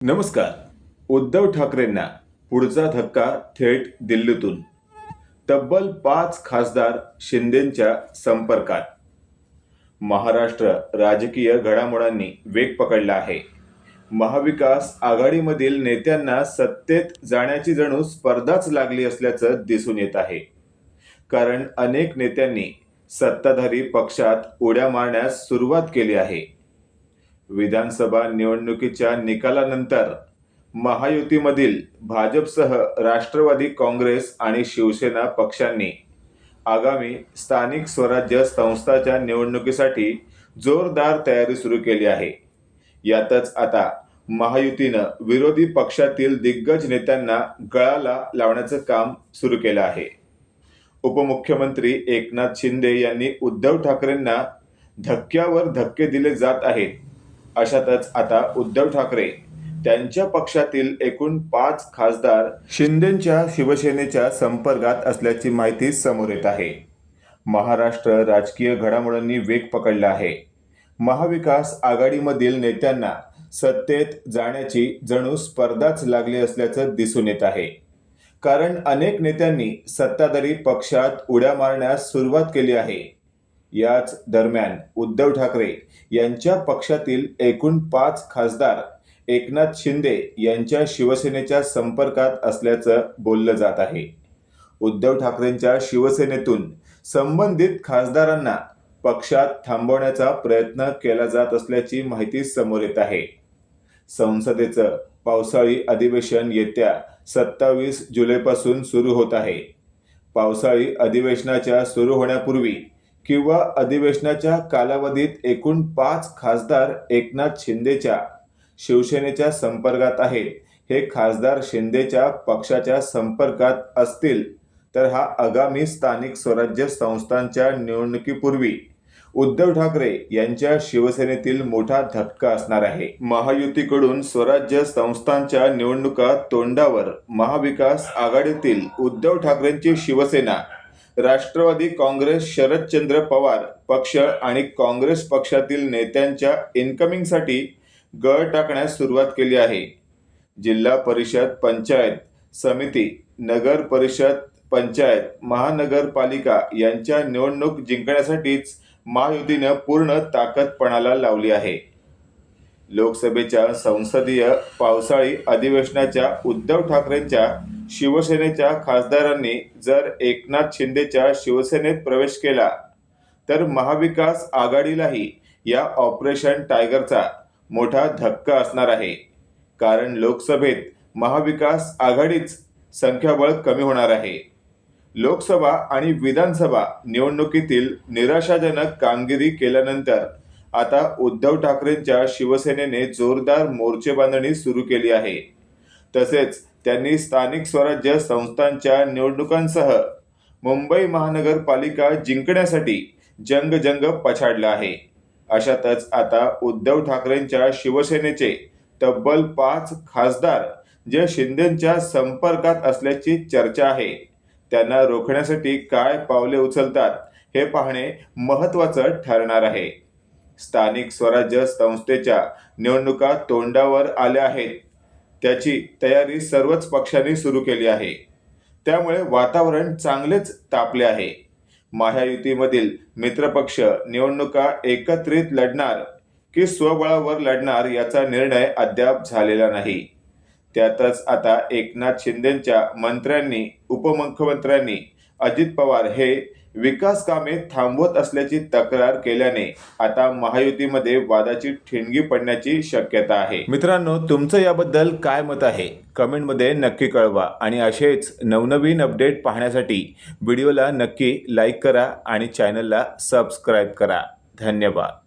नमस्कार. उद्धव ठाकरेंना पुढचा धक्का थेट दिल्लीतून. तब्बल 5 खासदार शिंदेंच्या संपर्कात. महाराष्ट्र राजकीय घडामोडांनी वेग पकडला आहे. महाविकास आघाडीमधील नेत्यांना सत्तेत जाण्याची जणू स्पर्धाच लागली असल्याचं दिसून येत आहे. कारण अनेक नेत्यांनी सत्ताधारी पक्षात उड्या मारण्यास सुरुवात केली आहे. विधानसभा निवडणुकीच्या निकालानंतर महायुतीमधील भाजपसह राष्ट्रवादी काँग्रेस आणि शिवसेना पक्षांनी आगामी स्थानिक स्वराज्य संस्थांच्या निवडणुकीसाठी जोरदार तयारी सुरू केली आहे. यातच आता महायुतीनं विरोधी पक्षातील दिग्गज नेत्यांना गळाला लावण्याचं काम सुरू केलं आहे. उपमुख्यमंत्री एकनाथ शिंदे यांनी उद्धव ठाकरेंना धक्क्यावर धक्के दिले जात आहेत. अशातच आता उद्धव ठाकरे त्यांच्या पक्षातील एकूण 5 खासदार शिंदेंच्या शिवसेनेच्या संपर्कात असल्याची माहिती समोर येत आहे. महाराष्ट्र राजकीय घडामोडांनी वेग पकडला आहे. महाविकास आघाडीमधील नेत्यांना सत्तेत जाण्याची जणू स्पर्धाच लागली असल्याचं दिसून येत आहे. कारण अनेक नेत्यांनी सत्ताधारी पक्षात उड्या मारण्यास सुरुवात केली आहे. याच दरम्यान उद्धव ठाकरे यांच्या पक्षातील एकूण 5 खासदार एकनाथ शिंदे यांच्या शिवसेनेच्या संपर्कात असल्याचं बोललं जात आहे. उद्धव ठाकरेंच्या शिवसेनेतून संबंधित खासदारांना पक्षात थांबवण्याचा प्रयत्न केला जात असल्याची माहिती समोर येत आहे. संसदेचं पावसाळी अधिवेशन येत्या 27 जुलैपासून सुरू होत आहे. पावसाळी अधिवेशनाच्या सुरू होण्यापूर्वी किंवा अधिवेशनाच्या कालावधीत एकूण 5 खासदार एकनाथ शिंदेच्या शिवसेनेच्या संपर्कात आहेत. हे खासदार शिंदेच्या पक्षाच्या संपर्कात असतील तर हा आगामी स्थानिक स्वराज्य संस्थांच्या निवडणुकीपूर्वी उद्धव ठाकरे यांच्या शिवसेनेतील मोठा धक्का असणार आहे. महायुतीकडून स्वराज्य संस्थांच्या निवडणुका तोंडावर महाविकास आघाडीतील उद्धव ठाकरेंची शिवसेना, राष्ट्रवादी काँग्रेस शरदचंद्र पवार पक्ष आणि काँग्रेस पक्षातील नेत्यांच्या इन्कमिंगसाठी गळ टाकण्यास सुरुवात केली आहे. जिल्हा परिषद, पंचायत समिती, नगर परिषद, पंचायत, महानगरपालिका यांच्या निवडणूक जिंकण्यासाठीच महायुतीनं पूर्ण ताकद पणाला लावली आहे. लोकसभेच्या संसदीय पावसाळी अधिवेशनाच्या उद्धव ठाकरेंच्या शिवसेनेच्या खासदारांनी जर एकनाथ शिंदेच्या शिवसेनेत प्रवेश केला तर महाविकास आघाडीलाही या ऑपरेशन टायगरचा मोठा धक्का असणार आहे. कारण लोकसभेत महाविकास आघाडीच संख्याबळ कमी होणार आहे. लोकसभा आणि विधानसभा निवडणुकीतील निराशाजनक कामगिरी केल्यानंतर आता उद्धव ठाकरेंच्या शिवसेनेने जोरदार मोर्चेबांधणी सुरू केली आहे. तसेच त्यांनी स्थानिक स्वराज्य संस्थांच्या निवडणुकांसह मुंबई महानगरपालिका जिंकण्यासाठी जंग पछाडला आहे. अशातच आता उद्धव ठाकरेंच्या शिवसेनेचे तब्बल 5 खासदार जे शिंदेंच्या संपर्कात असल्याची चर्चा आहे, त्यांना रोखण्यासाठी काय पावले उचलतात हे पाहणे महत्त्वाचं ठरणार आहे. स्थानिक स्वराज्य संस्थेच्या निवडणुका तोंडावर आल्या आहेत. त्याची तयारी सर्वच पक्षांनी सुरू केली आहे. त्यामुळे वातावरण चांगलेच तापले आहे. महायुतीमधील मित्रपक्ष निवडणुका एकत्रित लढणार की स्वबळावर लढणार याचा निर्णय अद्याप झालेला नाही. त्यातच आता एकनाथ शिंदेंच्या मंत्र्यांनी, उपमुख्यमंत्र्यांनी अजित पवार हे विकास कामे थांबवत असल्याची तक्रार केल्याने आता महायुतीमध्ये वादाची ठिणगी पडण्याची शक्यता आहे. मित्रांनो, तुमचं याबद्दल काय मत आहे कमेंटमध्ये नक्की कळवा. आणि असेच नवनवीन अपडेट पाहण्यासाठी व्हिडिओला नक्की लाईक करा आणि चॅनलला सबस्क्राईब करा. धन्यवाद.